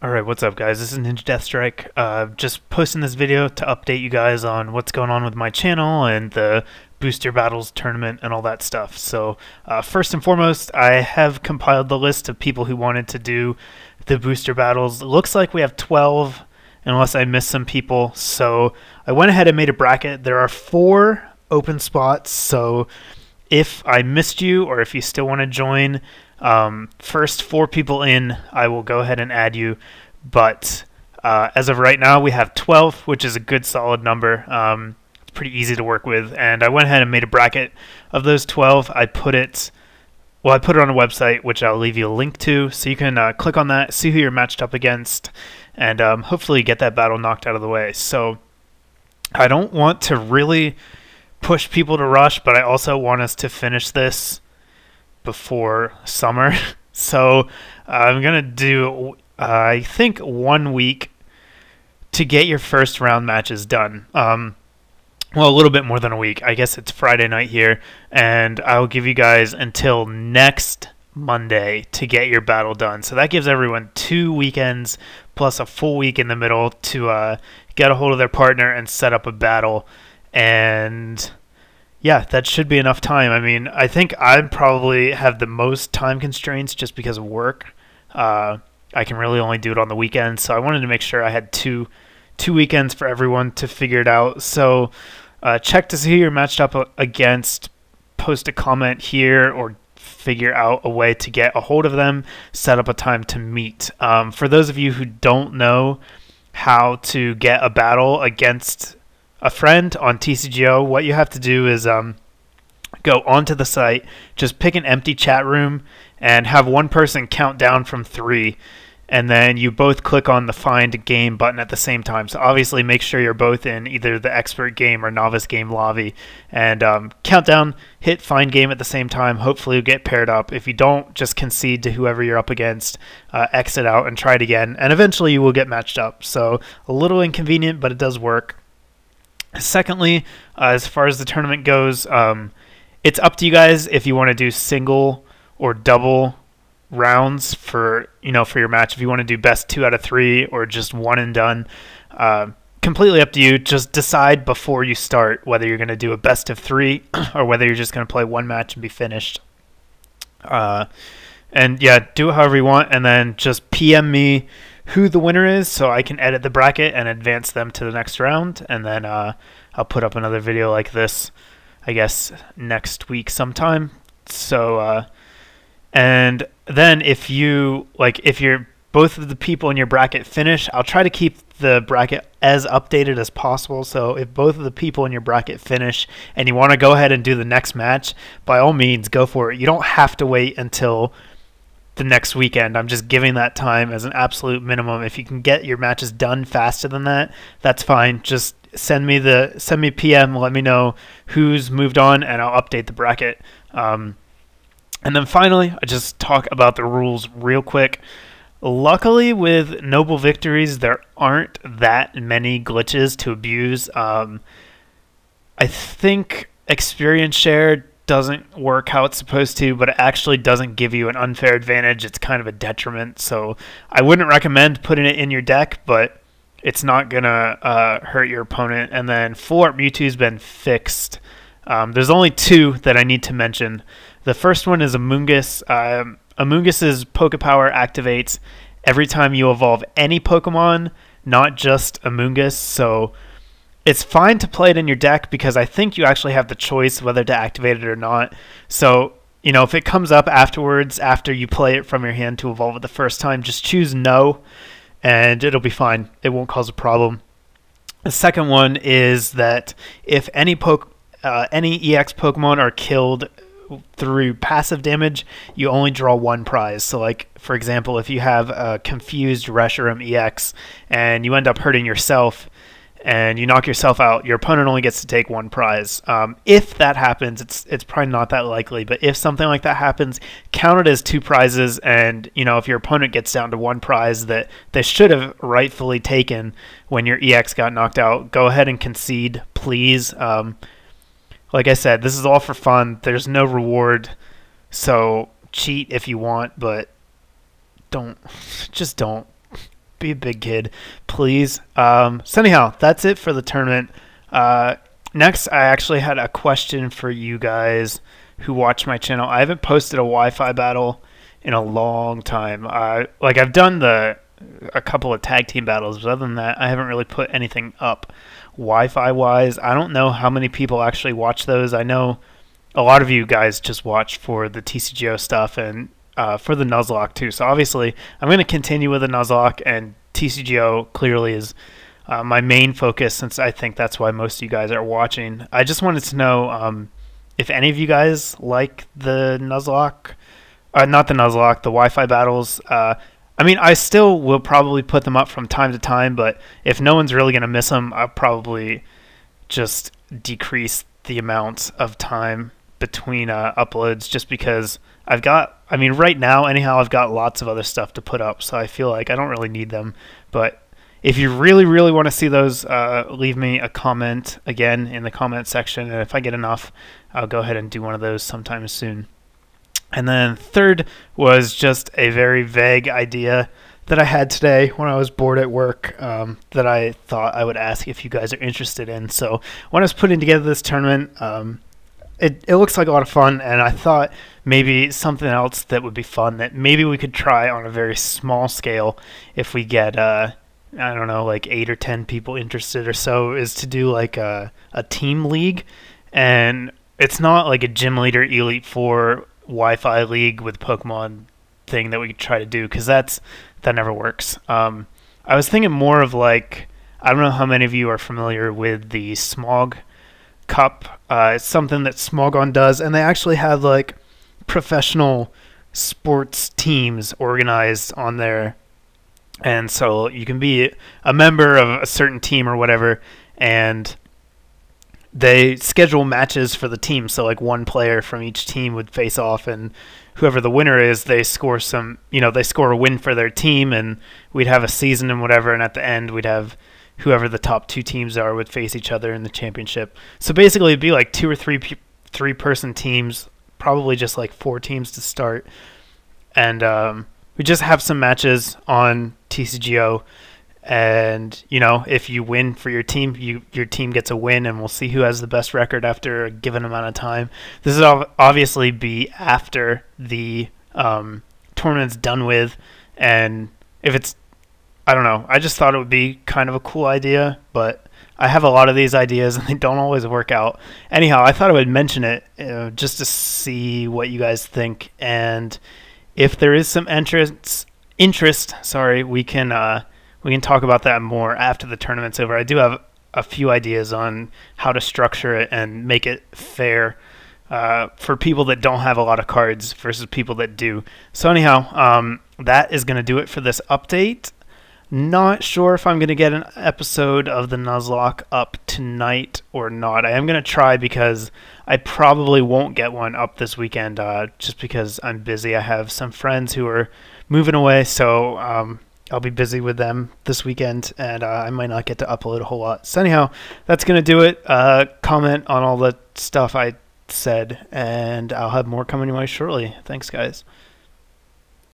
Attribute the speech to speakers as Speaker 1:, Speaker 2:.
Speaker 1: Alright, what's up guys? This is NinjaDeathStrike. Just posting this video to update you guys on what's going on with my channel and the Booster Battles tournament and all that stuff. So first and foremost, I have compiled the list of people who wanted to do the Booster Battles. It looks like we have 12 unless I missed some people. So I went ahead and made a bracket. There are 4 open spots, so if I missed you or if you still want to join, first 4 people in, I will go ahead and add you. But as of right now, we have 12, which is a good solid number. It's pretty easy to work with. And I went ahead and made a bracket of those 12. I put it on a website, which I'll leave you a link to. So you can click on that, see who you're matched up against, and hopefully get that battle knocked out of the way. So I don't want to really push people to rush, but I also want us to finish this before summer. So I'm gonna do I think 1 week to get your first round matches done. Well, a little bit more than a week. I guess it's Friday night here, and I'll give you guys until next Monday to get your battle done. So that gives everyone 2 weekends plus a full week in the middle to get a hold of their partner and set up a battle. And yeah, that should be enough time. I mean, I think I probably have the most time constraints just because of work. I can really only do it on the weekends, so I wanted to make sure I had two weekends for everyone to figure it out. So check to see who you're matched up against, post a comment here, or figure out a way to get a hold of them, set up a time to meet. For those of you who don't know how to get a battle against a friend on TCGO, what you have to do is go onto the site, just pick an empty chat room, and have one person count down from 3, and then you both click on the Find Game button at the same time. So obviously make sure you're both in either the Expert Game or Novice Game lobby, and count down, hit Find Game at the same time. Hopefully you'll get paired up. If you don't, just concede to whoever you're up against, exit out and try it again, and eventually you will get matched up. So a little inconvenient, but it does work. Secondly, as far as the tournament goes, it's up to you guys if you want to do single or double rounds for your match. If you want to do best 2 out of 3 or just 1 and done, completely up to you. Just decide before you start whether you're going to do a best of 3 or whether you're just going to play 1 match and be finished. And yeah, do it however you want, and then just PM me who the winner is so I can edit the bracket and advance them to the next round, and then I'll put up another video like this, I guess, next week sometime. So and then if you're both of the people in your bracket finish, I'll try to keep the bracket as updated as possible. So if both of the people in your bracket finish and you want to go ahead and do the next match, by all means go for it. You don't have to wait until the next weekend. I'm just giving that time as an absolute minimum. If you can get your matches done faster than that, that's fine. Just send me PM, let me know who's moved on, and I'll update the bracket. And then finally, I just talk about the rules real quick. Luckily, with Noble Victories, there aren't that many glitches to abuse. I think experience share doesn't work how it's supposed to, but it actually doesn't give you an unfair advantage. It's kind of a detriment, so I wouldn't recommend putting it in your deck, but it's not gonna hurt your opponent. And then Full Art Mewtwo's been fixed. There's only 2 that I need to mention. The first one is Amoonguss. Amoongus's Pokepower activates every time you evolve any Pokemon, not just Amoonguss, so it's fine to play it in your deck because I think you actually have the choice whether to activate it or not. So, if it comes up afterwards, after you play it from your hand to evolve it the first time, just choose no, and it'll be fine. It won't cause a problem. The second one is that if any EX Pokemon are killed through passive damage, you only draw 1 prize. So like, for example, if you have a confused Reshiram EX and you end up hurting yourself, and you knock yourself out, your opponent only gets to take 1 prize. If that happens, it's probably not that likely, but if something like that happens, count it as 2 prizes, and if your opponent gets down to 1 prize that they should have rightfully taken when your EX got knocked out, go ahead and concede, please. Like I said, this is all for fun. There's no reward, so cheat if you want, but don't be a big kid, please. So anyhow, that's it for the tournament. Next, I actually had a question for you guys who watch my channel. I haven't posted a Wi-Fi battle in a long time. I've done a couple of tag team battles, but other than that, I haven't really put anything up Wi-Fi wise. I don't know how many people actually watch those. I know a lot of you guys just watch for the TCGO stuff and for the Nuzlocke too. So obviously, I'm going to continue with the Nuzlocke, and TCGO clearly is my main focus, since I think that's why most of you guys are watching. I just wanted to know if any of you guys like the Nuzlocke, not the Nuzlocke, the Wi-Fi battles. I mean, I still will probably put them up from time to time, but if no one's really going to miss them, I'll probably just decrease the amount of time between uploads, just because right now anyhow, I've got lots of other stuff to put up, so I feel like I don't really need them. But if you really, really want to see those, leave me a comment again in the comment section, and if I get enough, I'll go ahead and do one of those sometime soon. And then third was just a very vague idea that I had today when I was bored at work, that I thought I would ask if you guys are interested in. So when I was putting together this tournament, it looks like a lot of fun, and I thought maybe something else that would be fun that maybe we could try on a very small scale if we get I don't know, like 8 or 10 people interested or so, is to do like a team league. And it's not like a Gym Leader Elite Four Wi-Fi league with Pokemon thing that we could try to do, because that never works. I was thinking more of like, I don't know how many of you are familiar with the Smog Cup. It's something that Smogon does, and they actually have like professional sports teams organized on there. And so you can be a member of a certain team or whatever, and they schedule matches for the team. So like one player from each team would face off, and whoever the winner is, they score they score a win for their team, and we'd have a season and whatever, and at the end we'd have whoever the top 2 teams are would face each other in the championship. So basically it'd be like 2 or 3 person teams, probably just like 4 teams to start. And we just have some matches on TCGO, and if you win for your team, your team gets a win, and we'll see who has the best record after a given amount of time. This will obviously be after the tournament's done with, and if it's, I don't know, I just thought it would be kind of a cool idea, but I have a lot of these ideas and they don't always work out. Anyhow, I thought I would mention it just to see what you guys think, and if there is some interest, we can talk about that more after the tournament's over. I do have a few ideas on how to structure it and make it fair for people that don't have a lot of cards versus people that do. So anyhow, that is going to do it for this update. Not sure if I'm going to get an episode of the Nuzlocke up tonight or not. I am going to try, because I probably won't get one up this weekend, just because I'm busy. I have some friends who are moving away, so I'll be busy with them this weekend, and I might not get to upload a whole lot. So anyhow, that's going to do it. Comment on all the stuff I said, and I'll have more coming your way shortly. Thanks, guys.